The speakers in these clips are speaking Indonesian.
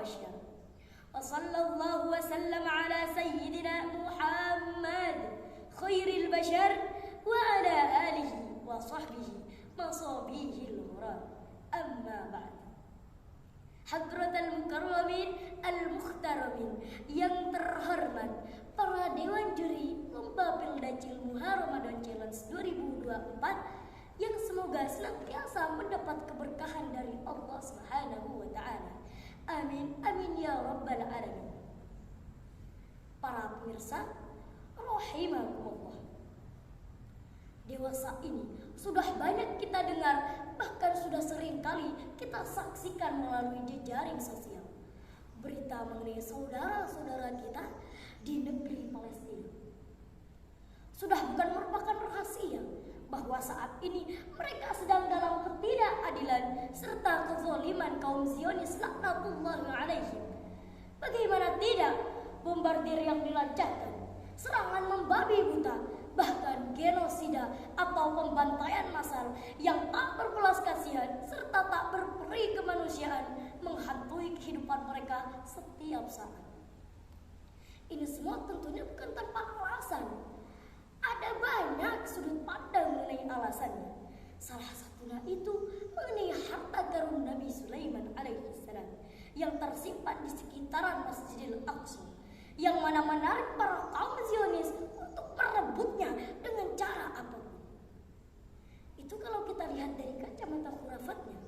بشر. وصلى الله وسلم على سيدنا محمد خير البشر وعلى آله وصحبه مصابيه الغرار. أما بعد. Hadratal Mukarramin Al-Muhtaramin, yang terhormat para Dewan Juri Lomba Pilda Cilmuha Ramadan Challenge 2024 yang semoga senantiasa mendapat keberkahan dari Allah Subhanahu wa Ta'ala. Amin, amin ya Rabbal Alamin. Para pemirsa rahimakumullah, dewasa ini sudah banyak kita dengar, bahkan sudah sering kali kita saksikan melalui jejaring sosial berita mengenai saudara-saudara kita di negeri Palestina. Sudah bukan merupakan rahasia bahwa saat ini mereka sedang dalam ketidakadilan serta kezaliman kaum Zionis laknatullahi alaihim. Bagaimana tidak, bombardir yang dilancarkan, serangan membabi buta, bahkan genosida atau pembantaian massal yang tak berbelas kasihan serta tak berperi kemanusiaan menghantui kehidupan mereka setiap saat. Ini semua tentunya bukan tanpa alasan. Ada banyak sudut pandang mengenai alasannya. Salah satunya itu mengenai harta karun Nabi Sulaiman alaihissalam yang tersimpan di sekitaran Masjidil Aqsa, yang mana menarik para kaum Zionis untuk merebutnya dengan cara apapun. Itu kalau kita lihat dari kacamata khurafatnya.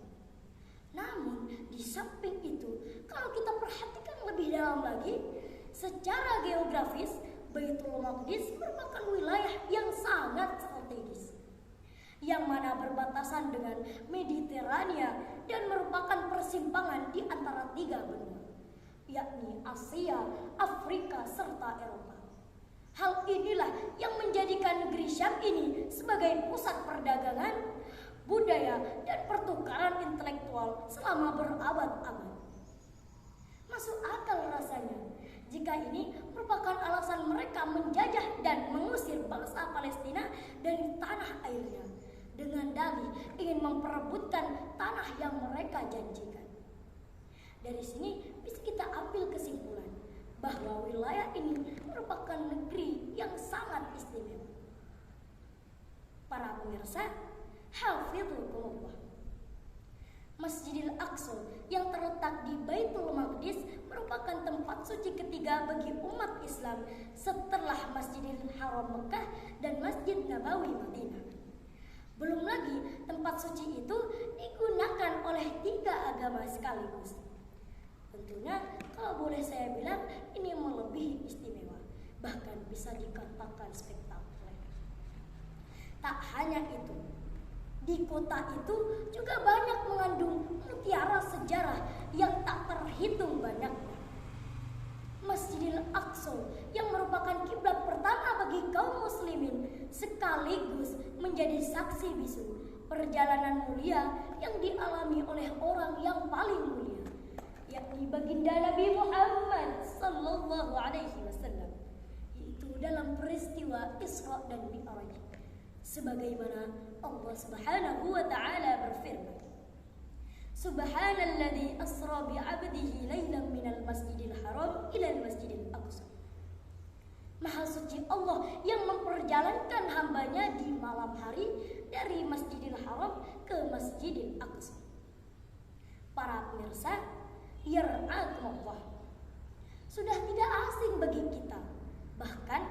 Namun di samping itu, kalau kita perhatikan lebih dalam lagi, secara geografis Baitul Maqdis merupakan wilayah yang sangat strategis, yang mana berbatasan dengan Mediterania dan merupakan persimpangan di antara tiga benua, yakni Asia, Afrika, serta Eropa. Hal inilah yang menjadikan negeri Syam ini sebagai pusat perdagangan, budaya, dan pertukaran intelektual selama berabad-abad. Masuk akal rasanya jika ini merupakan alasan mereka menjajah dan mengusir bangsa Palestina dari tanah airnya dengan dalih ingin memperebutkan tanah yang mereka janjikan. Dari sini bisa kita ambil kesimpulan bahwa wilayah ini merupakan negeri yang sangat istimewa. Para pemirsa, hafidhukumullah, Masjidil Aqsa yang terletak di Baitul Maqdis merupakan tempat suci ketiga bagi umat Islam setelah Masjidil Haram Mekah dan Masjid Nabawi Madinah. Belum lagi tempat suci itu digunakan oleh tiga agama sekaligus. Tentunya kalau boleh saya bilang ini melebihi istimewa, bahkan bisa dikatakan spektakuler. Tak hanya itu, di kota itu juga banyak mengandung mutiara sejarah yang tak terhitung banyaknya. Masjidil Aqsa yang merupakan kiblat pertama bagi kaum muslimin sekaligus menjadi saksi bisu perjalanan mulia yang dialami oleh orang yang paling mulia, yakni baginda Nabi Muhammad sallallahu alaihi wasallam, yaitu dalam peristiwa Isra dan Mi'raj. Sebagaimana Allah Subhanahu wa Ta'ala berfirman, Subhanalladzi asra bi'abdihi lailan minal masjidil haram ilal masjidil aqsa. Maha suci Allah yang memperjalankan hambanya di malam hari dari Masjidil Haram ke Masjidil Aqsa. Para pemirsa, yar'akumullah, sudah tidak asing bagi kita. Bahkan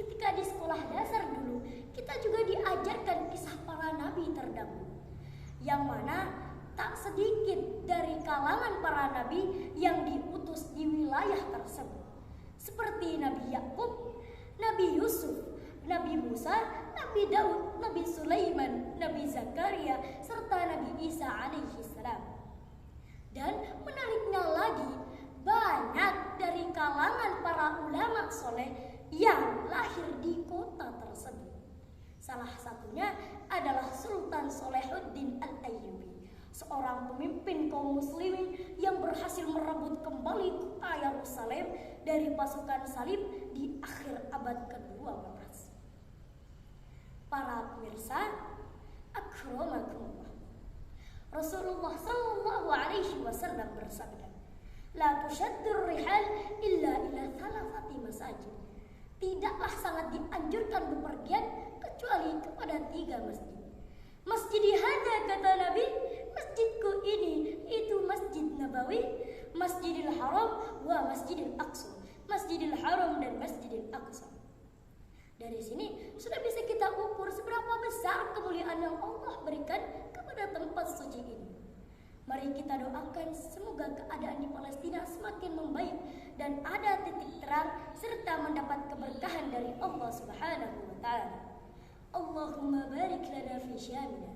ketika di sekolah dasar dulu, kita juga diajarkan kisah para nabi terdahulu, yang mana tak sedikit dari kalangan para nabi yang diutus di wilayah tersebut, seperti Nabi Yakub, Nabi Yusuf, Nabi Musa, Nabi Daud, Nabi Sulaiman, Nabi Zakaria, serta Nabi Isa alaihi salam. Dan menariknya lagi, banyak dari kalangan para ulama soleh yang lahir di kota tersebut. Salah satunya adalah Sultan Shalahuddin Al-Ayyubi, seorang pemimpin kaum muslimin yang berhasil merebut kembali kota Yerusalem dari pasukan salib di akhir abad ke-12. Para pemirsa, akramakumullah, Rasulullah sallallahu alaihi wasallam bersabda, La tushaddur rihal illa ila thalathati masajid. Tidaklah sangat dianjurkan bepergian kecuali kepada 3 masjid. Masjid hadza, kata Nabi, masjidku ini itu Masjid Nabawi, Masjidil Haram wa Masjidil Aqsa. Masjidil Haram dan Masjidil Aqsa. Dari sini sudah bisa kita ukur seberapa besar kemuliaan yang Allah berikan kepada tempat suci ini. Mari kita doakan semoga keadaan di Palestina semakin membaik dan ada titik terang serta mendapat keberkahan dari Allah Subhanahu wa taala. Allahumma barik lana fi syamina.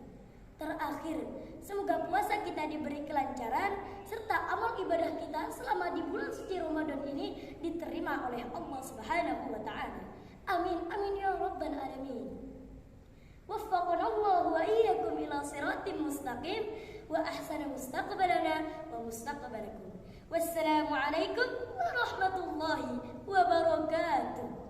Terakhir, semoga puasa kita diberi kelancaran serta amal ibadah kita selama di bulan suci Ramadan ini diterima oleh Allah Subhanahu wa taala. Amin amin ya rabbal alamin. Waffaqana Allah wa iyyakum ila siratim mustaqim wa ahsana mustaqbalana wa mustaqbalakum. Wassalamu alaikum warahmatullahi wabarakatuh.